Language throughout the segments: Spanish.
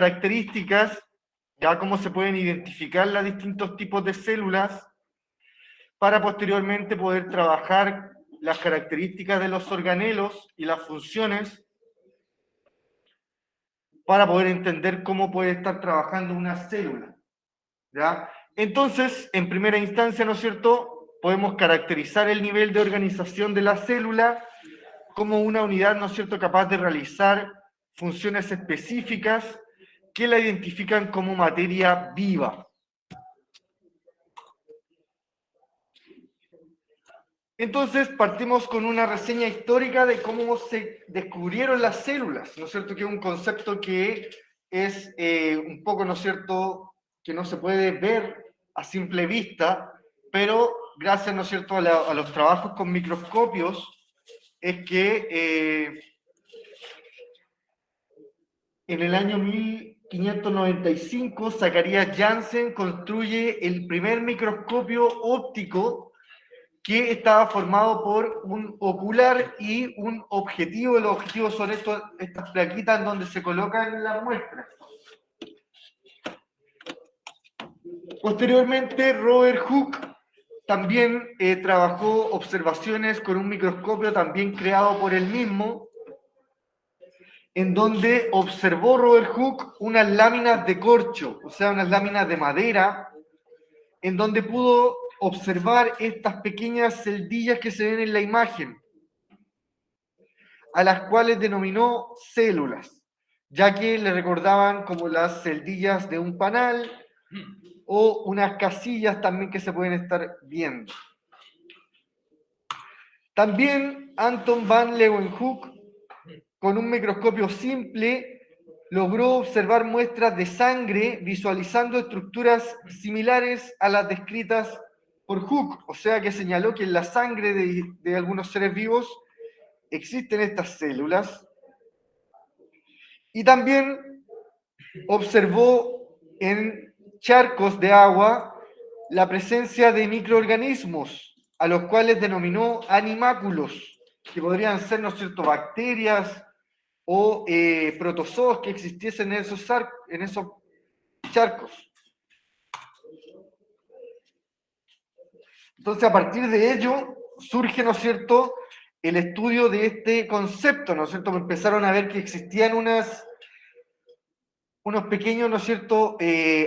características, ya cómo se pueden identificar los distintos tipos de células, para posteriormente poder trabajar las características de los organelos y las funciones, para poder entender cómo puede estar trabajando una célula, ¿ya? Entonces, en primera instancia, ¿no es cierto?, podemos caracterizar el nivel de organización de la célula como una unidad, ¿no es cierto?, capaz de realizar funciones específicas que la identifican como materia viva. Entonces, partimos con una reseña histórica de cómo se descubrieron las células, ¿no es cierto?, que es un concepto que es un poco, ¿no es cierto?, que no se puede ver a simple vista, pero gracias, ¿no es cierto?, a los trabajos con microscopios, es que en el año 1595, Zacharias Janssen construye el primer microscopio óptico que estaba formado por un ocular y un objetivo. Los objetivos son estas plaquitas donde se colocan las muestras. Posteriormente, Robert Hooke también trabajó observaciones con un microscopio también creado por él mismo, en donde observó Robert Hooke unas láminas de corcho, o sea, unas láminas de madera, en donde pudo observar estas pequeñas celdillas que se ven en la imagen, a las cuales denominó células, ya que le recordaban como las celdillas de un panal o unas casillas también que se pueden estar viendo. También Anton van Leeuwenhoek, con un microscopio simple, logró observar muestras de sangre visualizando estructuras similares a las descritas por Hooke, o sea que señaló que en la sangre de algunos seres vivos existen estas células. Y también observó en charcos de agua la presencia de microorganismos, a los cuales denominó animáculos, que podrían ser, ¿no es cierto?, bacterias o protozoos que existiesen en esos charcos. Entonces, a partir de ello, surge, ¿no es cierto?, el estudio de este concepto, ¿no es cierto?, empezaron a ver que existían unos pequeños, ¿no es cierto?,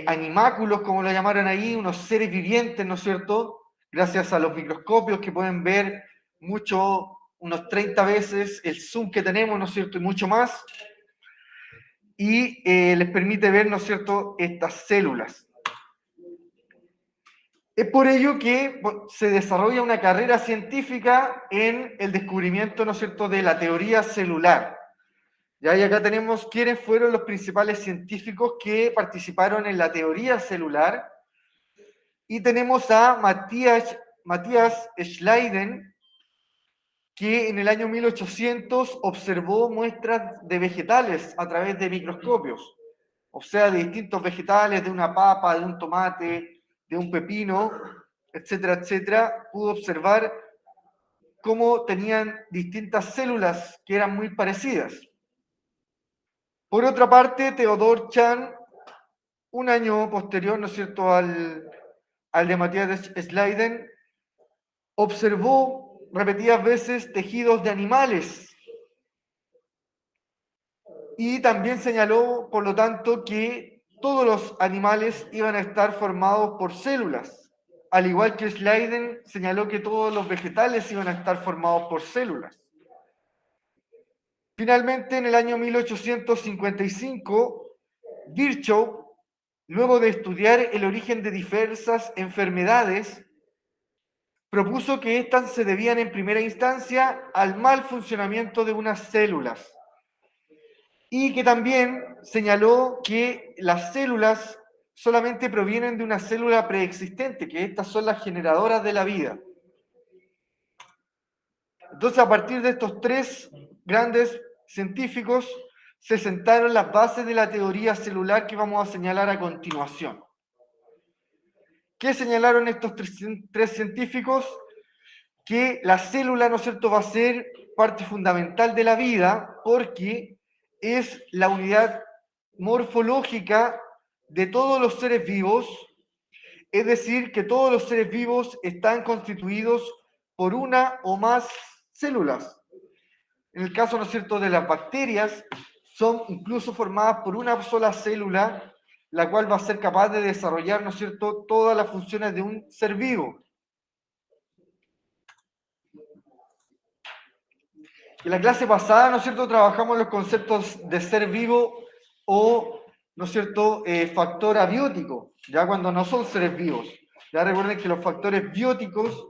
animáculos, como lo llamaron ahí, unos seres vivientes, ¿no es cierto?, gracias a los microscopios que pueden ver unos 30 veces el zoom que tenemos, ¿no es cierto?, y mucho más, y les permite ver, ¿no es cierto?, estas células. Es por ello que se desarrolla una carrera científica en el descubrimiento, ¿no es cierto?, de la teoría celular. Y acá tenemos quiénes fueron los principales científicos que participaron en la teoría celular. Y tenemos a Matthias Schleiden, que en el año 1800 observó muestras de vegetales a través de microscopios, o sea, de distintos vegetales, de una papa, de un tomate, de un pepino, etcétera, etcétera. Pudo observar cómo tenían distintas células que eran muy parecidas. Por otra parte, Theodor Chan, un año posterior, ¿no es cierto?, al de Matthias Schleiden, observó repetidas veces tejidos de animales y también señaló, por lo tanto, que todos los animales iban a estar formados por células, al igual que Schleiden señaló que todos los vegetales iban a estar formados por células. Finalmente, en el año 1855, Virchow, luego de estudiar el origen de diversas enfermedades, propuso que éstas se debían en primera instancia al mal funcionamiento de unas células y que también señaló que las células solamente provienen de una célula preexistente, que estas son las generadoras de la vida. Entonces, a partir de estos tres grandes científicos, se sentaron las bases de la teoría celular que vamos a señalar a continuación. ¿Qué señalaron estos tres científicos? Que la célula, ¿no es cierto?, va a ser parte fundamental de la vida porque es la unidad morfológica de todos los seres vivos, es decir, que todos los seres vivos están constituidos por una o más células. En el caso, ¿no es cierto?, de las bacterias, son incluso formadas por una sola célula, la cual va a ser capaz de desarrollar, ¿no es cierto?, todas las funciones de un ser vivo. En la clase pasada, ¿no es cierto?, trabajamos los conceptos de ser vivo o, ¿no es cierto?, factor abiótico, ya cuando no son seres vivos. Ya recuerden que los factores bióticos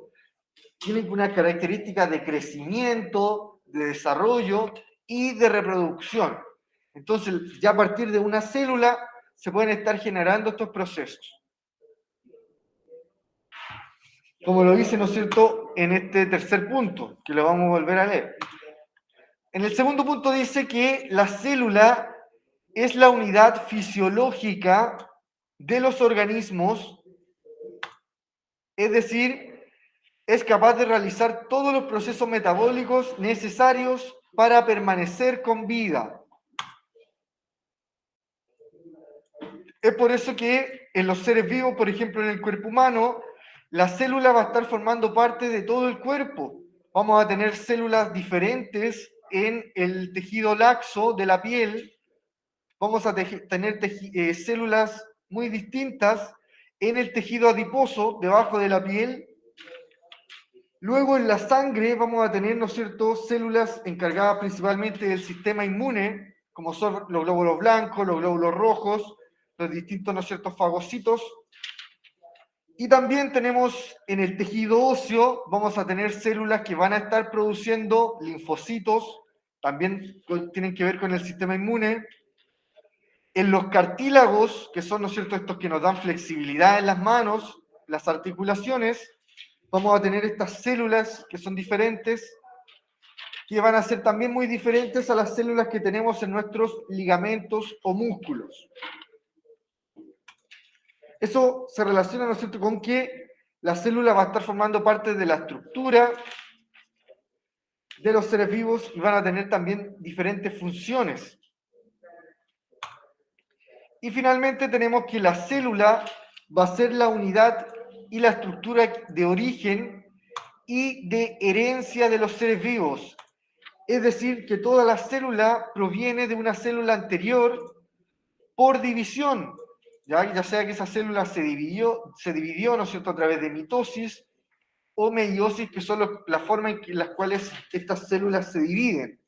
tienen una característica de crecimiento, de desarrollo y de reproducción. Entonces, ya a partir de una célula se pueden estar generando estos procesos. Como lo dice, ¿no es cierto?, en este tercer punto, que lo vamos a volver a leer. En el segundo punto dice que la célula es la unidad fisiológica de los organismos, es decir, es capaz de realizar todos los procesos metabólicos necesarios para permanecer con vida. Es por eso que en los seres vivos, por ejemplo en el cuerpo humano, la célula va a estar formando parte de todo el cuerpo. Vamos a tener células diferentes en el tejido laxo de la piel, vamos a tener células muy distintas en el tejido adiposo debajo de la piel. Luego en la sangre vamos a tener, ¿no es cierto?, células encargadas principalmente del sistema inmune, como son los glóbulos blancos, los glóbulos rojos, los distintos, ¿no es cierto?, fagocitos. Y también tenemos en el tejido óseo, vamos a tener células que van a estar produciendo linfocitos, también tienen que ver con el sistema inmune. En los cartílagos, que son, ¿no es cierto?, estos que nos dan flexibilidad en las manos, las articulaciones, vamos a tener estas células que son diferentes, que van a ser también muy diferentes a las células que tenemos en nuestros ligamentos o músculos. Eso se relaciona, ¿no es cierto?, con que la célula va a estar formando parte de la estructura de los seres vivos y van a tener también diferentes funciones. Y finalmente tenemos que la célula va a ser la unidad y la estructura de origen y de herencia de los seres vivos. Es decir, que toda la célula proviene de una célula anterior por división, ya sea que esa célula se dividió, ¿no es cierto?, a través de mitosis o meiosis, que son las formas en las cuales estas células se dividen,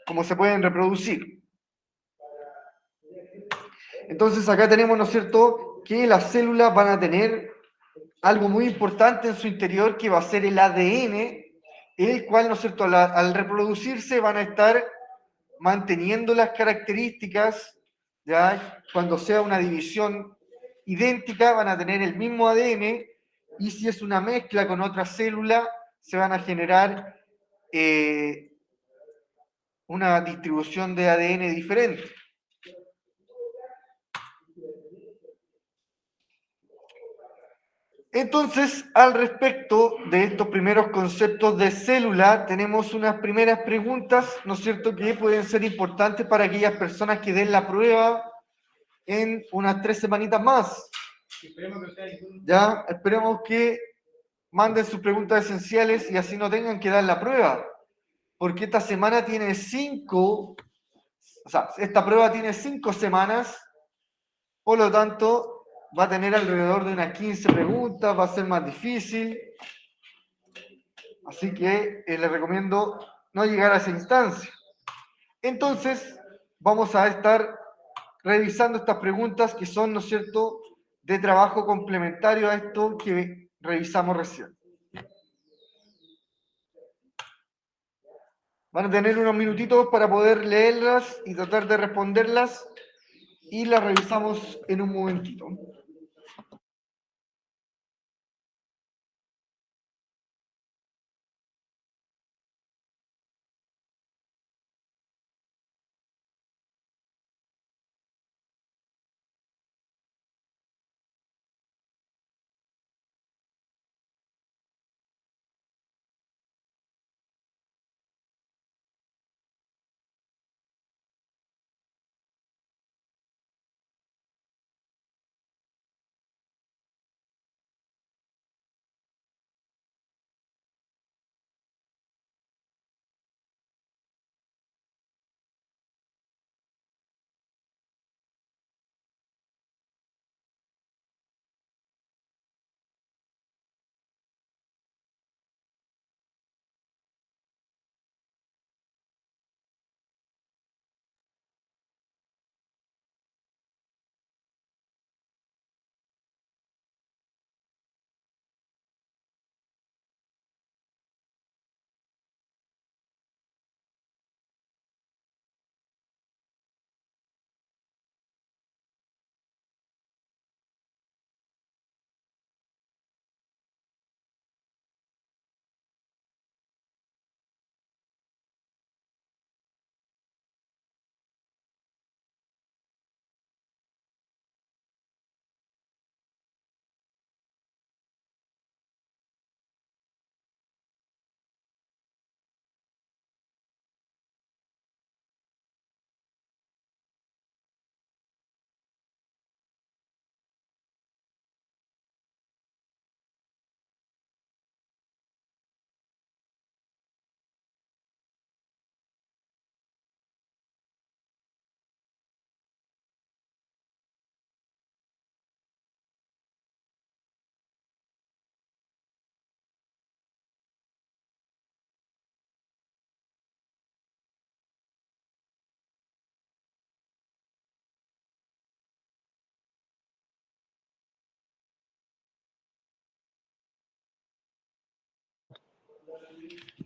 como se pueden reproducir. Entonces acá tenemos, ¿no es cierto?, que las células van a tener algo muy importante en su interior, que va a ser el ADN, el cual, ¿no es cierto?, al reproducirse van a estar manteniendo las características, ¿ya? Cuando sea una división idéntica van a tener el mismo ADN, y si es una mezcla con otra célula se van a generar una distribución de ADN diferente. Entonces, al respecto de estos primeros conceptos de célula, tenemos unas primeras preguntas, ¿no es cierto?, que pueden ser importantes para aquellas personas que den la prueba en unas 3 semanitas más. Ya, esperemos que manden sus preguntas esenciales y así no tengan que dar la prueba, porque esta semana tiene 5, o sea, esta prueba tiene 5 semanas, por lo tanto va a tener alrededor de unas 15 preguntas, va a ser más difícil, así que les recomiendo no llegar a esa instancia. Entonces, vamos a estar revisando estas preguntas que son, ¿no es cierto?, de trabajo complementario a esto que revisamos recién. Van a tener unos minutitos para poder leerlas y tratar de responderlas y las revisamos en un momentito.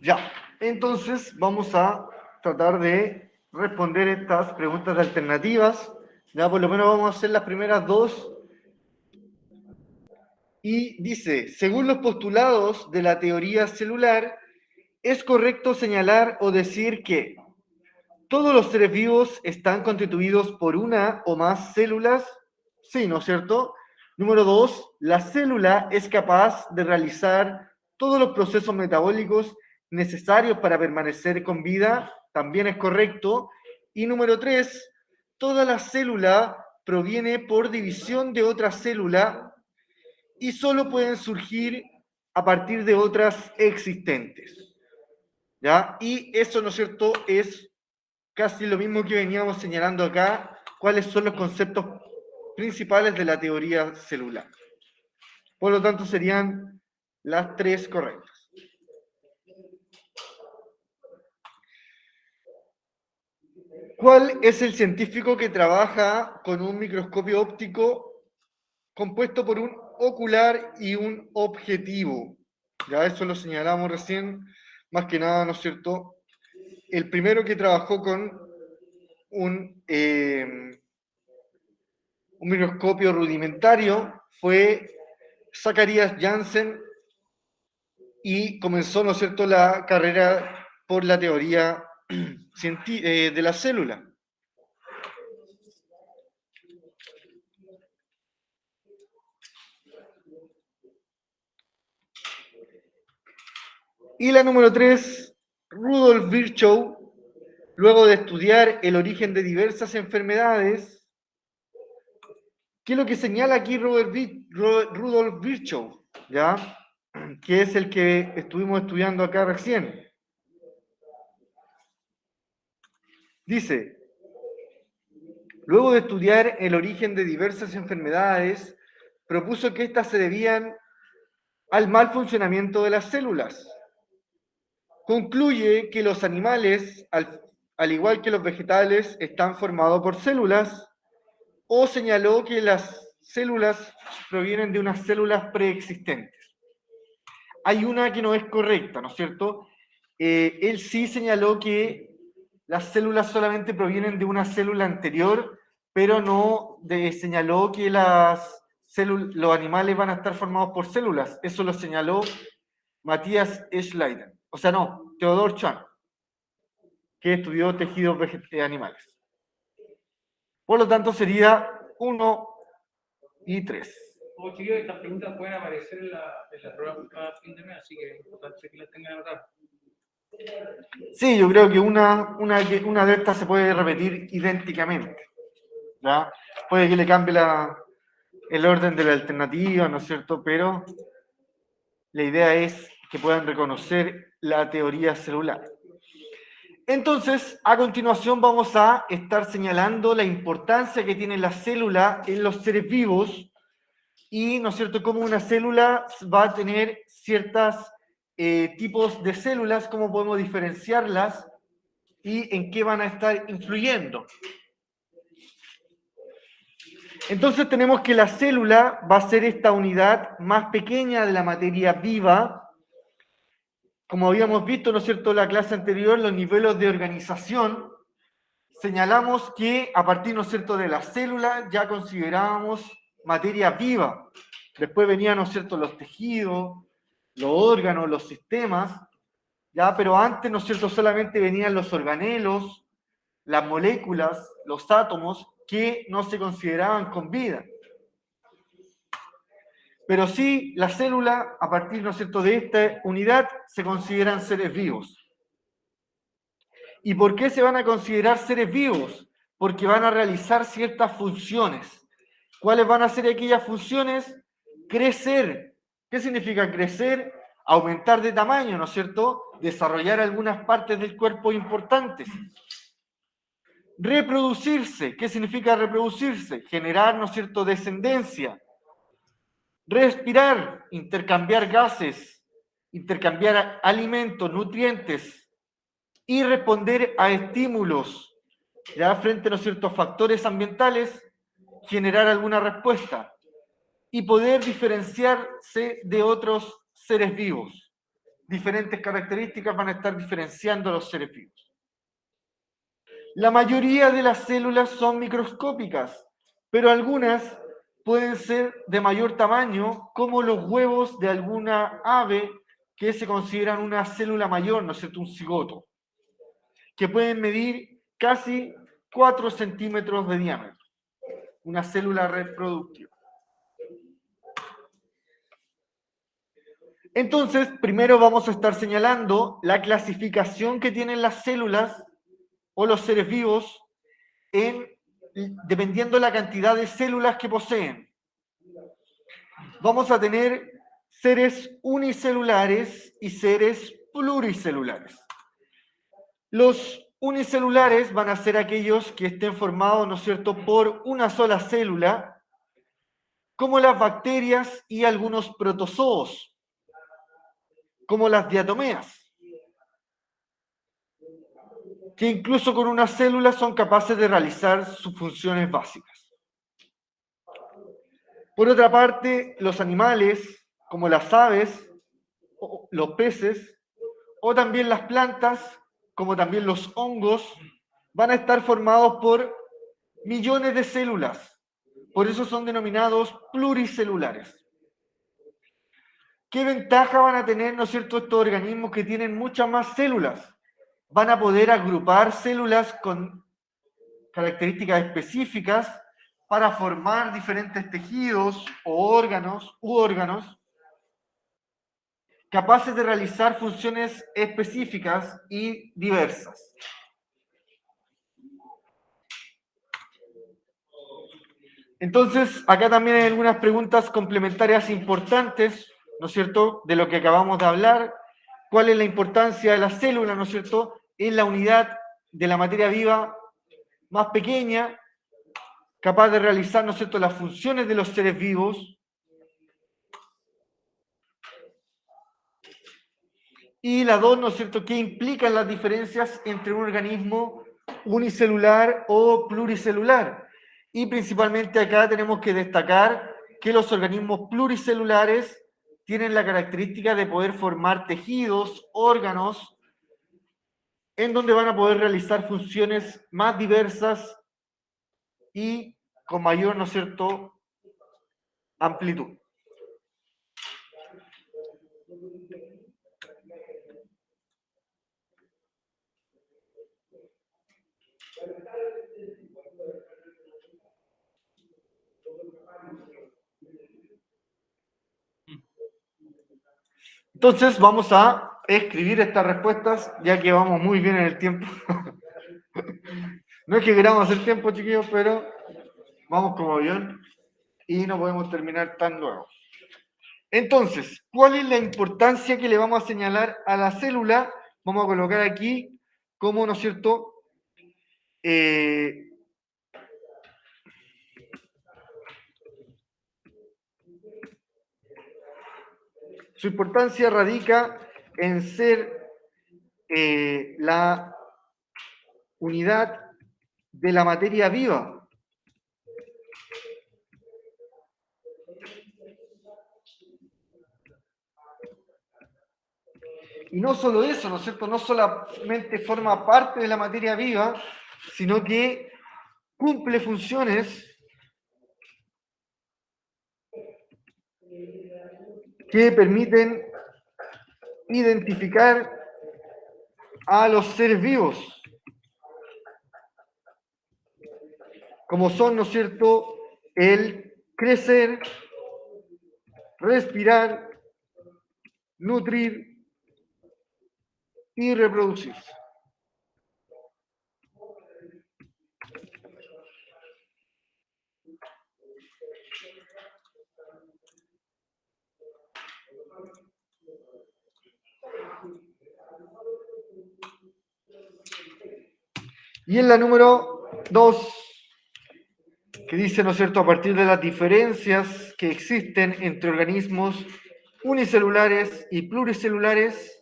Ya, entonces vamos a tratar de responder estas preguntas alternativas. Ya, por lo menos vamos a hacer las primeras dos. Y dice, según los postulados de la teoría celular, es correcto señalar o decir que todos los seres vivos están constituidos por una o más células. Sí, ¿no es cierto? Número dos, la célula es capaz de realizar todos los procesos metabólicos necesarios para permanecer con vida. También es correcto. Y número tres, toda la célula proviene por división de otra célula y solo pueden surgir a partir de otras existentes. ¿Ya? Y eso, ¿no es cierto?, es casi lo mismo que veníamos señalando acá, cuáles son los conceptos principales de la teoría celular. Por lo tanto, serían las tres correctas. ¿Cuál es el científico que trabaja con un microscopio óptico compuesto por un ocular y un objetivo? Ya eso lo señalamos recién, más que nada, ¿no es cierto? El primero que trabajó con un microscopio rudimentario fue Zacharias Janssen y comenzó, ¿no es cierto?, la carrera por la teoría de la célula. Y la número 3, Rudolf Virchow, luego de estudiar el origen de diversas enfermedades, ¿qué es lo que señala aquí Rudolf Virchow? ¿Ya? Que es el que estuvimos estudiando acá recién. Dice, luego de estudiar el origen de diversas enfermedades, propuso que éstas se debían al mal funcionamiento de las células. Concluye que los animales, al igual que los vegetales, están formados por células, o señaló que las células provienen de unas células preexistentes. Hay una que no es correcta, ¿no es cierto? Él sí señaló que las células solamente provienen de una célula anterior, pero no señaló que los animales van a estar formados por células. Eso lo señaló Matthias Schleiden. O sea, no, Theodor Chan, que estudió tejidos animales. Por lo tanto, sería 1 y 3. Como chiquillos, estas preguntas pueden aparecer en la prueba a fin de mes, así que es importante que las tengan anotadas. Sí, yo creo que una de estas se puede repetir idénticamente. ¿Ya? Puede que le cambie el orden de la alternativa, ¿no es cierto? Pero la idea es que puedan reconocer la teoría celular. Entonces, a continuación vamos a estar señalando la importancia que tiene la célula en los seres vivos y, ¿no es cierto?, cómo una célula va a tener ciertos tipos de células, cómo podemos diferenciarlas y en qué van a estar influyendo. Entonces tenemos que la célula va a ser esta unidad más pequeña de la materia viva. Como habíamos visto, ¿no es cierto?, en la clase anterior, los niveles de organización, señalamos que a partir, ¿no es cierto?, de la célula ya considerábamos materia viva. Después venían, ¿no es cierto?, los tejidos, los órganos, los sistemas, ya, pero antes, ¿no es cierto?, solamente venían los organelos, las moléculas, los átomos, que no se consideraban con vida. Pero sí, la célula, a partir, ¿no es cierto?, de esta unidad, se consideran seres vivos. ¿Y por qué se van a considerar seres vivos? Porque van a realizar ciertas funciones. ¿Cuáles van a ser aquellas funciones? Crecer. ¿Qué significa crecer? Aumentar de tamaño, ¿no es cierto? Desarrollar algunas partes del cuerpo importantes. Reproducirse. ¿Qué significa reproducirse? Generar, ¿no es cierto?, descendencia. Respirar, intercambiar gases, intercambiar alimentos, nutrientes y responder a estímulos, ya frente, ¿no es cierto?, a factores ambientales, generar alguna respuesta y poder diferenciarse de otros seres vivos. diferentes características van a estar diferenciando a los seres vivos. La mayoría de las células son microscópicas, pero algunas pueden ser de mayor tamaño, como los huevos de alguna ave que se consideran una célula mayor, ¿no es cierto?, un cigoto, que pueden medir casi 4 centímetros de diámetro, una célula reproductiva. Entonces, primero vamos a estar señalando la clasificación que tienen las células o los seres vivos dependiendo de la cantidad de células que poseen. Vamos a tener seres unicelulares y seres pluricelulares. Los unicelulares van a ser aquellos que estén formados, ¿no es cierto?, por una sola célula, como las bacterias y algunos protozoos, como las diatomeas, que incluso con una célula son capaces de realizar sus funciones básicas. Por otra parte, los animales, como las aves, los peces, o también las plantas, como también los hongos, van a estar formados por millones de células. Por eso son denominados pluricelulares. ¿Qué ventaja van a tener, ¿no es cierto?, estos organismos que tienen muchas más células? Van a poder agrupar células con características específicas para formar diferentes tejidos o órganos capaces de realizar funciones específicas y diversas. Entonces, acá también hay algunas preguntas complementarias importantes, ¿no es cierto?, de lo que acabamos de hablar. ¿Cuál es la importancia de la célula, ¿no es cierto?, en la unidad de la materia viva más pequeña, capaz de realizar, ¿no es cierto?, las funciones de los seres vivos. Y la dos, ¿no es cierto?, ¿qué implican las diferencias entre un organismo unicelular o pluricelular? Y principalmente acá tenemos que destacar que los organismos pluricelulares tienen la característica de poder formar tejidos, órganos, en donde van a poder realizar funciones más diversas y con mayor, ¿no es cierto?, amplitud. Entonces vamos a escribir estas respuestas, ya que vamos muy bien en el tiempo. No es que queramos hacer tiempo, chiquillos, pero vamos como avión y no podemos terminar tan luego. Entonces, ¿cuál es la importancia que le vamos a señalar a la célula? Vamos a colocar aquí como, ¿no es cierto?, su importancia radica en ser la unidad de la materia viva. Y no solo eso, ¿no es cierto? No solamente forma parte de la materia viva, sino que cumple funciones que permiten identificar a los seres vivos, como son, ¿no es cierto?, el crecer, respirar, nutrir y reproducirse. Y en la número 2, que dice, ¿no es cierto?, a partir de las diferencias que existen entre organismos unicelulares y pluricelulares,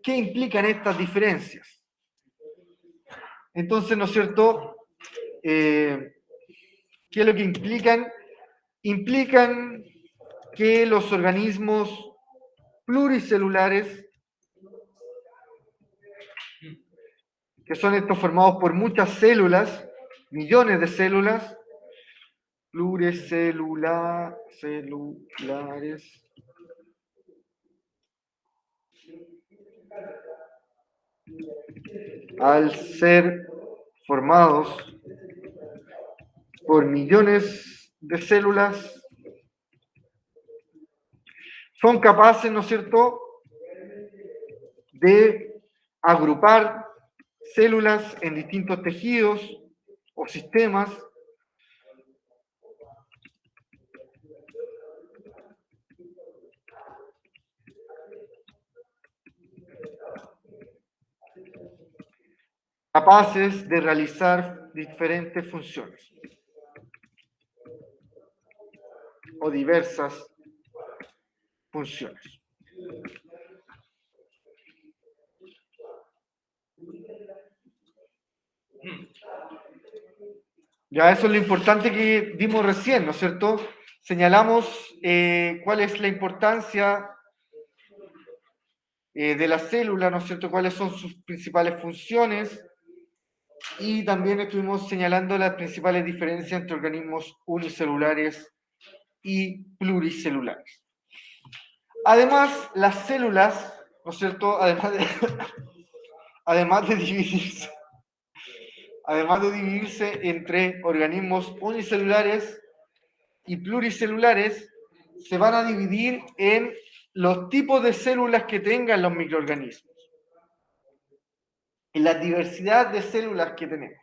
¿qué implican estas diferencias? Entonces, ¿no es cierto?, ¿qué es lo que implican? Implican que los organismos pluricelulares, que son estos formados por muchas células, millones de células, pluricelulares. Al ser formados por millones de células, son capaces, ¿no es cierto?, de agrupar células en distintos tejidos o sistemas, capaces de realizar diferentes funciones o diversas funciones. Ya eso es lo importante que vimos recién, ¿no es cierto? Señalamos cuál es la importancia de la célula, ¿no es cierto? Cuáles son sus principales funciones y también estuvimos señalando las principales diferencias entre organismos unicelulares y pluricelulares. Además, las células, ¿no es cierto? Además de dividirse entre organismos unicelulares y pluricelulares, se van a dividir en los tipos de células que tengan los microorganismos, en la diversidad de células que tenemos.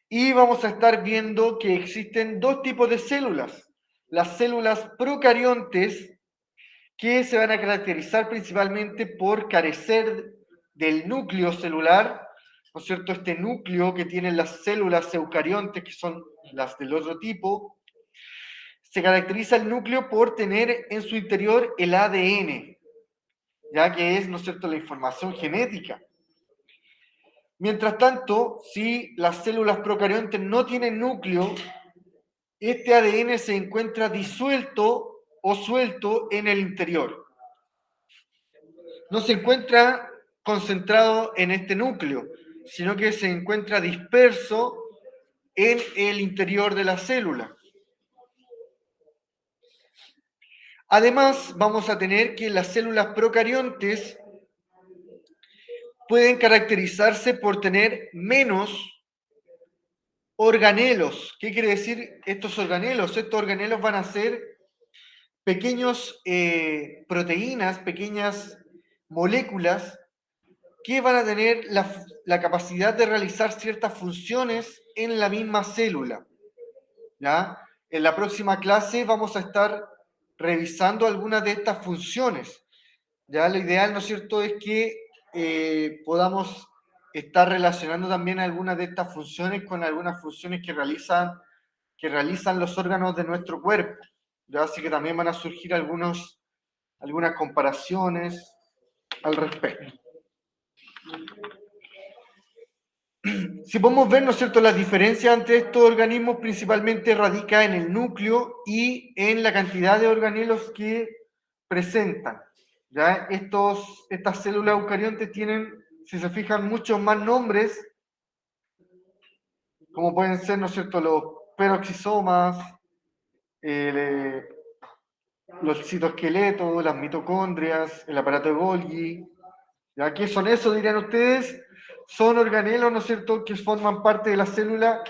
Y vamos a estar viendo que existen dos tipos de células: las células procariontes, que se van a caracterizar principalmente por carecer del núcleo celular, ¿no es cierto? Este núcleo que tienen las células eucariontes, que son las del otro tipo, se caracteriza el núcleo por tener en su interior el ADN, ya que es, ¿no es cierto?, la información genética. Mientras tanto, si las células procariontes no tienen núcleo, este ADN se encuentra disuelto o suelto en el interior. No se encuentra concentrado en este núcleo, sino que se encuentra disperso en el interior de la célula. Además, vamos a tener que las células procariontes pueden caracterizarse por tener menos organelos. ¿Qué quiere decir estos organelos? Estos organelos van a ser pequeños proteínas, pequeñas moléculas que van a tener la capacidad de realizar ciertas funciones en la misma célula. ¿Ya? En la próxima clase vamos a estar revisando algunas de estas funciones. Ya lo ideal, ¿no es cierto?, es que podamos estar relacionando también algunas de estas funciones con algunas funciones que realizan los órganos de nuestro cuerpo. ¿Ya? Así que también van a surgir algunas comparaciones al respecto. Si podemos ver, ¿no es cierto?, las diferencias entre estos organismos principalmente radica en el núcleo y en la cantidad de organelos que presentan. ¿Ya? Estas células eucariontes tienen, si se fijan, muchos más nombres, como pueden ser, ¿no es cierto?, los peroxisomas, los citoesqueletos, las mitocondrias, el aparato de Golgi. ¿Ya? ¿Qué son eso, dirían ustedes? Son organelos, ¿no es cierto?, que forman parte de la célula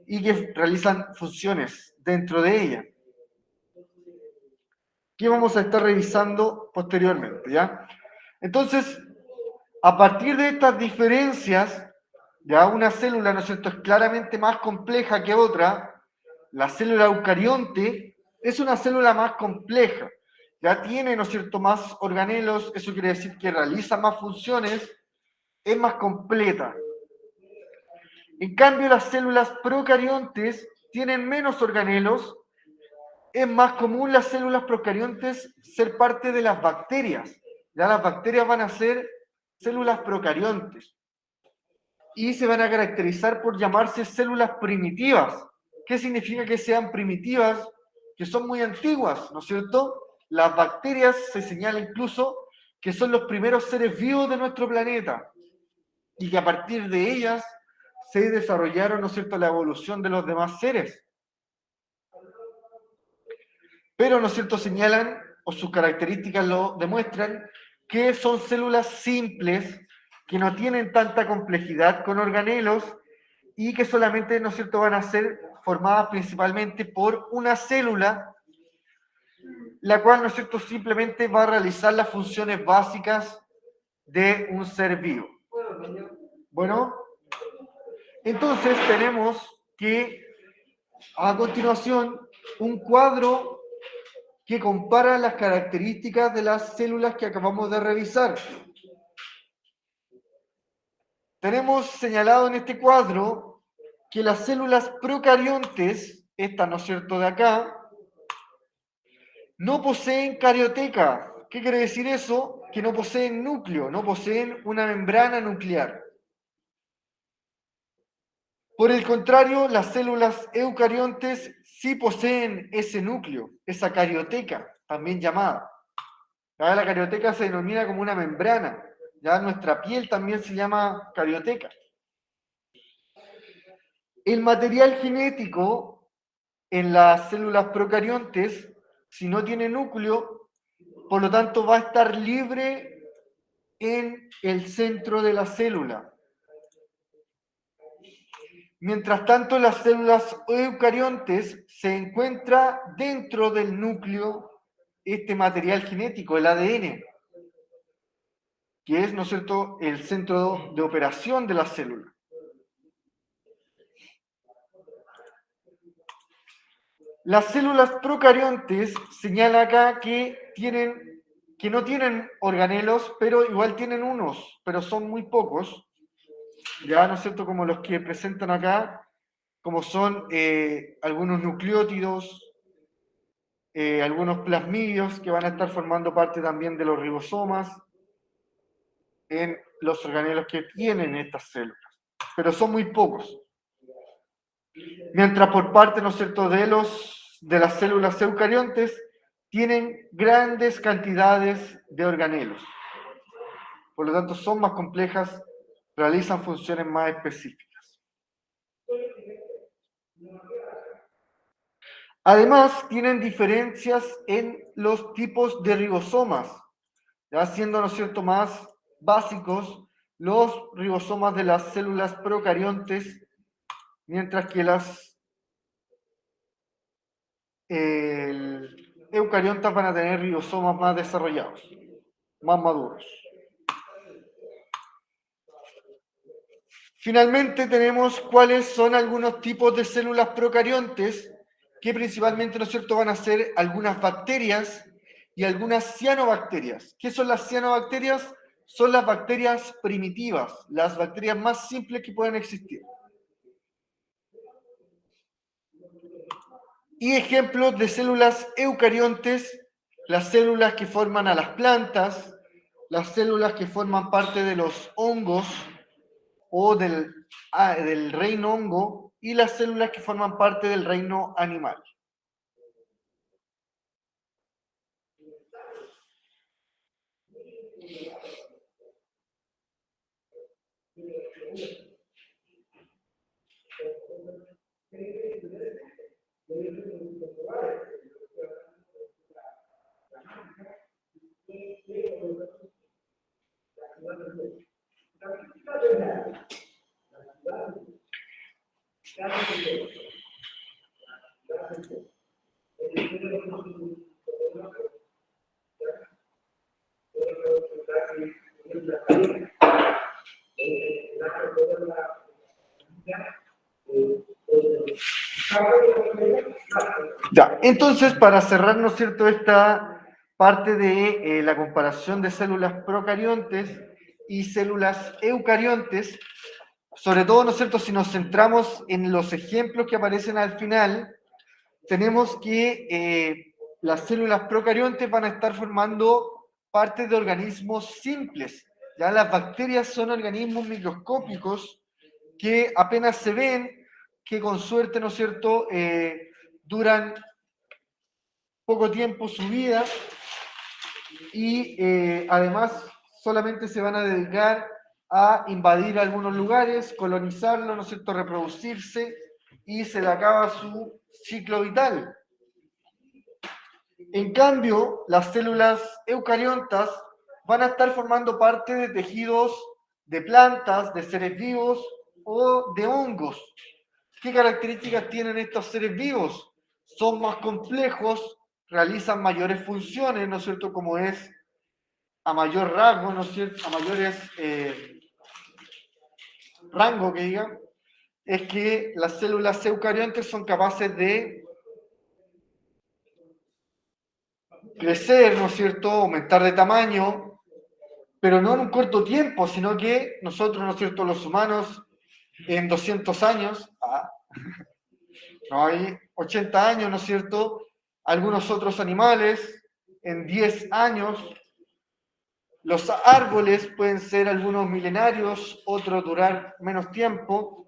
y que realizan funciones dentro de ella. ¿Qué vamos a estar revisando posteriormente? ¿Ya? Entonces, a partir de estas diferencias, ya una célula, ¿no es cierto?, es claramente más compleja que otra. La célula eucarionte es una célula más compleja. Ya tiene, ¿no es cierto?, más organelos, eso quiere decir que realiza más funciones, es más completa. En cambio, las células procariontes tienen menos organelos. Es más común las células procariontes ser parte de las bacterias. Ya las bacterias van a ser células procariontes y se van a caracterizar por llamarse células primitivas. ¿Qué significa que sean primitivas? Que son muy antiguas, ¿no es cierto? Las bacterias se señala incluso que son los primeros seres vivos de nuestro planeta y que a partir de ellas se desarrollaron, ¿no es cierto?, la evolución de los demás seres. Pero, ¿no es cierto?, señalan, o sus características lo demuestran, que son células simples, que no tienen tanta complejidad con organelos y que solamente, ¿no es cierto?, van a ser formadas principalmente por una célula, la cual, ¿no es cierto?, simplemente va a realizar las funciones básicas de un ser vivo. Bueno, entonces tenemos que, a continuación, un cuadro que compara las características de las células que acabamos de revisar. Tenemos señalado en este cuadro que las células procariontes, estas, ¿no es cierto?, de acá, no poseen carioteca. ¿Qué quiere decir eso? Que no poseen núcleo, no poseen una membrana nuclear. Por el contrario, las células eucariontes sí poseen ese núcleo, esa carioteca, también llamada. La carioteca se denomina como una membrana. Ya nuestra piel también se llama carioteca. El material genético en las células procariontes, si no tiene núcleo, por lo tanto va a estar libre en el centro de la célula. Mientras tanto, las células eucariontes se encuentra dentro del núcleo este material genético, el ADN, que es, ¿no es cierto?, el centro de operación de la célula. Las células procariontes señala acá que no tienen organelos, pero igual tienen unos, pero son muy pocos, ya, ¿no es cierto?, como los que presentan acá, como son algunos nucleótidos, algunos plasmidios que van a estar formando parte también de los ribosomas en los organelos que tienen estas células, pero son muy pocos. Mientras por parte, ¿no es cierto?, de las células eucariontes tienen grandes cantidades de organelos. Por lo tanto, son más complejas, realizan funciones más específicas. Además, tienen diferencias en los tipos de ribosomas, ya siendo, ¿no es cierto?, más básicos los ribosomas de las células procariontes, mientras que las eucariontas van a tener ribosomas más desarrollados, más maduros. Finalmente tenemos cuáles son algunos tipos de células procariontes que principalmente, ¿no es cierto?, van a ser algunas bacterias y algunas cianobacterias. ¿Qué son las cianobacterias? Son las bacterias primitivas, las bacterias más simples que pueden existir. Y ejemplos de células eucariontes, las células que forman a las plantas, las células que forman parte de los hongos o del reino hongo y las células que forman parte del reino animal. Ya, entonces, para cerrar, ¿no es cierto?, esta parte de la comparación de células procariontes y células eucariontes, sobre todo, ¿no es cierto?, si nos centramos en los ejemplos que aparecen al final, tenemos que las células procariontes van a estar formando parte de organismos simples. Ya las bacterias son organismos microscópicos que apenas se ven, que con suerte, ¿no es cierto?, duran poco tiempo su vida y además solamente se van a dedicar a invadir algunos lugares, colonizarlo, ¿no es cierto?, reproducirse y se le acaba su ciclo vital. En cambio, las células eucariontas van a estar formando parte de tejidos de plantas, de seres vivos o de hongos. ¿Qué características tienen estos seres vivos? Son más complejos, realizan mayores funciones, ¿no es cierto?, como es a mayor rango, ¿no es cierto?, a mayores rango que diga, es que las células eucariontes son capaces de crecer, ¿no es cierto?, aumentar de tamaño, pero no en un corto tiempo, sino que nosotros, ¿no es cierto?, los humanos, en 200 años, no hay 80 años, ¿no es cierto?, algunos otros animales, en 10 años, los árboles pueden ser algunos milenarios, otros durar menos tiempo,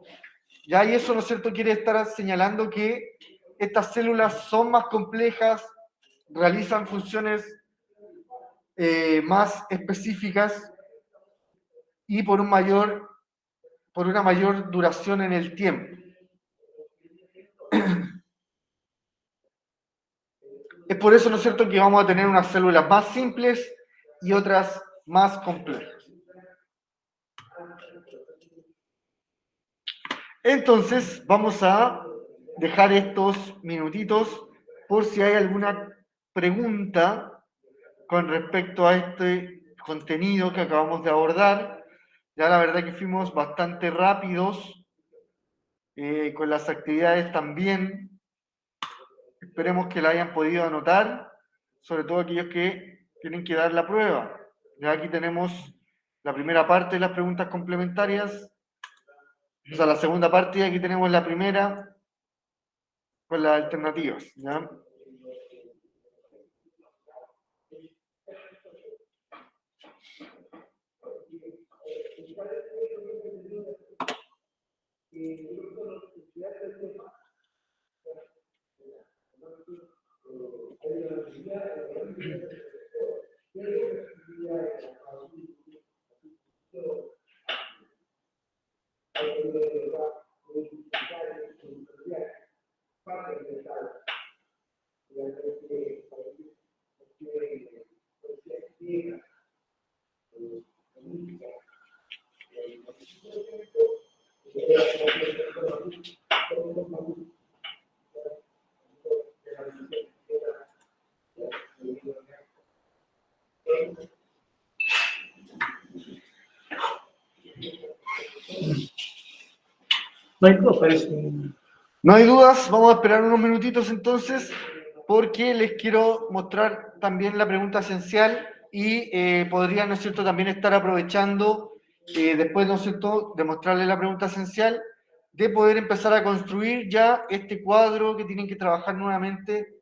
ya, y eso, ¿no es cierto?, quiere estar señalando que estas células son más complejas, realizan funciones más específicas y por una mayor duración en el tiempo. Es por eso, ¿no es cierto?, que vamos a tener unas células más simples y otras más complejas. Entonces, vamos a dejar estos minutitos por si hay alguna pregunta con respecto a este contenido que acabamos de abordar. Ya la verdad que fuimos bastante rápidos con las actividades también. Esperemos que la hayan podido anotar, sobre todo aquellos que tienen que dar la prueba. Ya aquí tenemos la primera parte de las preguntas complementarias, o sea, la segunda parte, y aquí tenemos la primera con las alternativas, ¿ya? No hay duda, parece. No hay dudas, vamos a esperar unos minutitos entonces, porque les quiero mostrar también la pregunta esencial y podrían, ¿no es cierto?, también estar aprovechando, después, ¿no es cierto?, de mostrarles la pregunta esencial, de poder empezar a construir ya este cuadro que tienen que trabajar nuevamente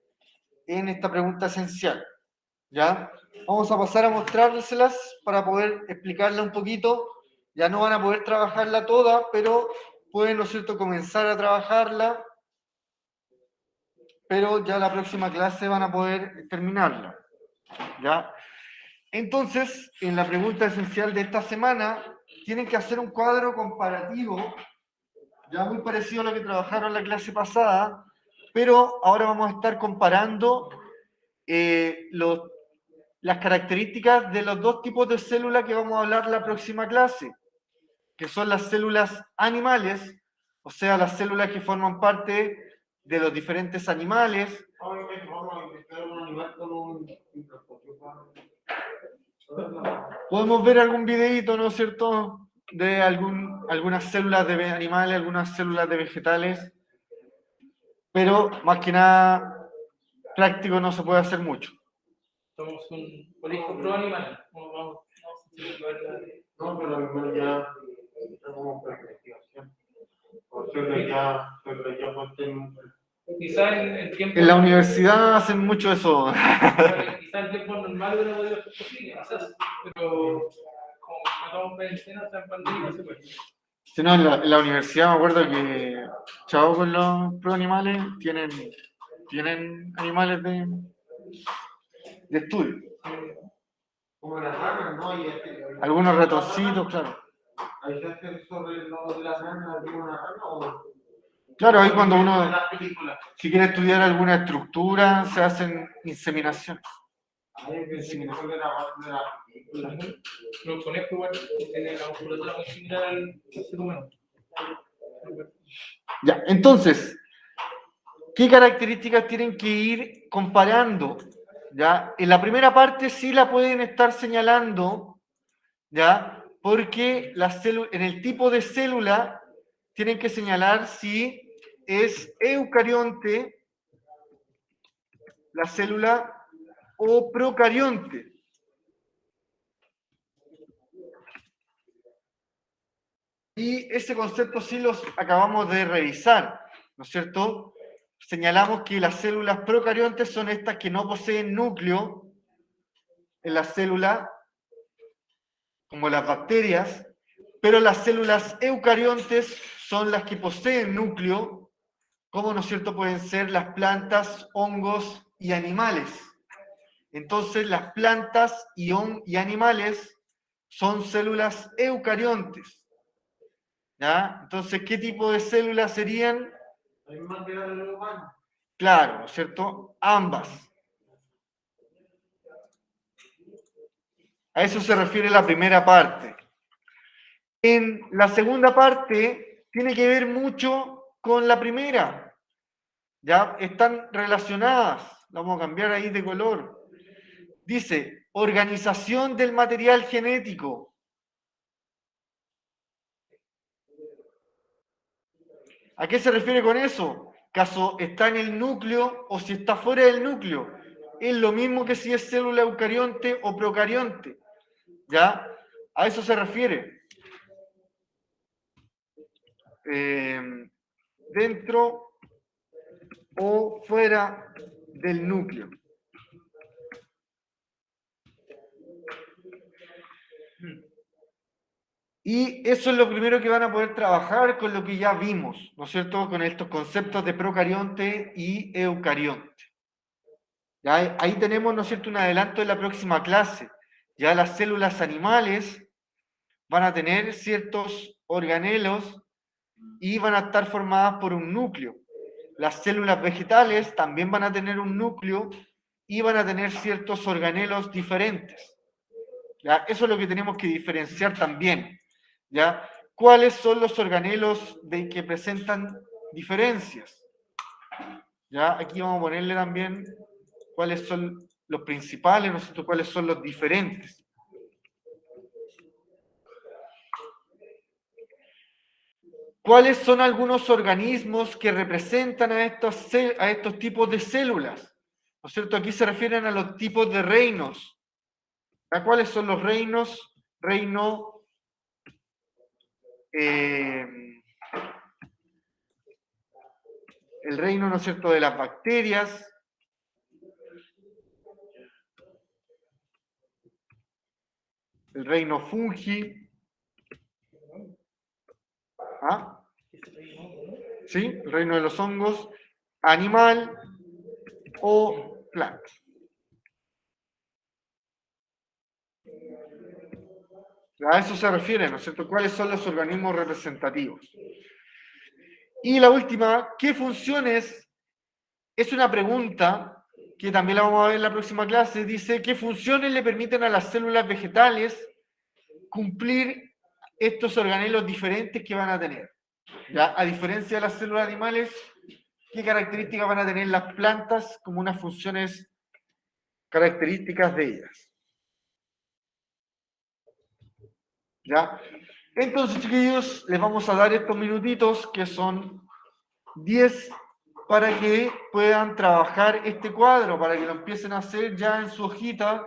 en esta pregunta esencial. ¿Ya? Vamos a pasar a mostrárselas para poder explicarla un poquito. Ya no van a poder trabajarla toda, pero pueden, ¿no es cierto?, comenzar a trabajarla, pero ya la próxima clase van a poder terminarla. ¿Ya? Entonces, en la pregunta esencial de esta semana, tienen que hacer un cuadro comparativo, ya muy parecido a lo que trabajaron la clase pasada, pero ahora vamos a estar comparando las características de los dos tipos de células que vamos a hablar la próxima clase, que son las células animales, o sea, las células que forman parte de los diferentes animales. Podemos ver algún videíto, ¿no es cierto?, de algunas células de animales, algunas células de vegetales, pero más que nada práctico no se puede hacer mucho. Somos un colegio pro animal. No, pero además ya como investigación. O sea, ya Quizás en tiempo. En la universidad hacen mucho eso. Quizás en tiempo normal hubiera podido ser posible, quizás, pero como matamos bencena, está en pandemia, no se puede. Si no, en la universidad me acuerdo que, chavo, con los pro animales, tienen animales de estudio. Como las ranas, ¿no? Algunos ratoncitos, claro. Hay que hacer sobre lo de las ranas, ¿de una rana o...? Claro, ahí cuando uno, En las películas. si quiere estudiar alguna estructura, se hacen inseminaciones. Ay, pensé que fue de la base de la película. Los conejos igual tienen la musculatura muy similar al ser humano. Ya, entonces, ¿qué características tienen que ir comparando? ¿Ya? En la primera parte sí la pueden estar señalando, ¿ya? Porque en el tipo de célula tienen que señalar si es eucarionte la célula o procarionte. Y ese concepto sí los acabamos de revisar, ¿no es cierto? Señalamos que las células procariontes son estas que no poseen núcleo en la célula, como las bacterias, pero las células eucariontes son las que poseen núcleo, como, ¿no es cierto?, pueden ser las plantas, hongos y animales. Entonces, las plantas y animales son células eucariontes. ¿Ya? Entonces, ¿qué tipo de células serían? La misma que la del humano. Claro, ¿no es cierto? Ambas. A eso se refiere la primera parte. En la segunda parte tiene que ver mucho con la primera. Ya están relacionadas. Vamos a cambiar ahí de color. Dice, organización del material genético. ¿A qué se refiere con eso? Caso está en el núcleo o si está fuera del núcleo. Es lo mismo que si es célula eucarionte o procarionte. ¿Ya? A eso se refiere. Dentro o fuera del núcleo. Y eso es lo primero que van a poder trabajar con lo que ya vimos, ¿no es cierto? Con estos conceptos de procarionte y eucarionte. ¿Ya? Ahí tenemos, ¿no es cierto?, un adelanto de la próxima clase. Ya las células animales van a tener ciertos organelos y van a estar formadas por un núcleo. Las células vegetales también van a tener un núcleo y van a tener ciertos organelos diferentes. ¿Ya? Eso es lo que tenemos que diferenciar también. ¿Ya? ¿Cuáles son los organelos que presentan diferencias? ¿Ya? Aquí vamos a ponerle también cuáles son los principales, ¿no es cierto?, cuáles son los diferentes. ¿Cuáles son algunos organismos que representan a estos tipos de células? ¿No es cierto? Aquí se refieren a los tipos de reinos. ¿A cuáles son los reinos? Reino el reino, ¿no es cierto?, de las bacterias, el reino fungi, ¿ah? ¿Sí? El reino de los hongos, animal o planta. A eso se refiere, ¿no es cierto? ¿Cuáles son los organismos representativos? Y la última, ¿qué funciones? Es una pregunta que también la vamos a ver en la próxima clase. Dice, ¿qué funciones le permiten a las células vegetales cumplir estos organelos diferentes que van a tener? ¿Ya? A diferencia de las células animales, ¿qué características van a tener las plantas como unas funciones características de ellas? ¿Ya? Entonces, chiquillos, les vamos a dar estos minutitos, que son 10, para que puedan trabajar este cuadro, para que lo empiecen a hacer ya en su hojita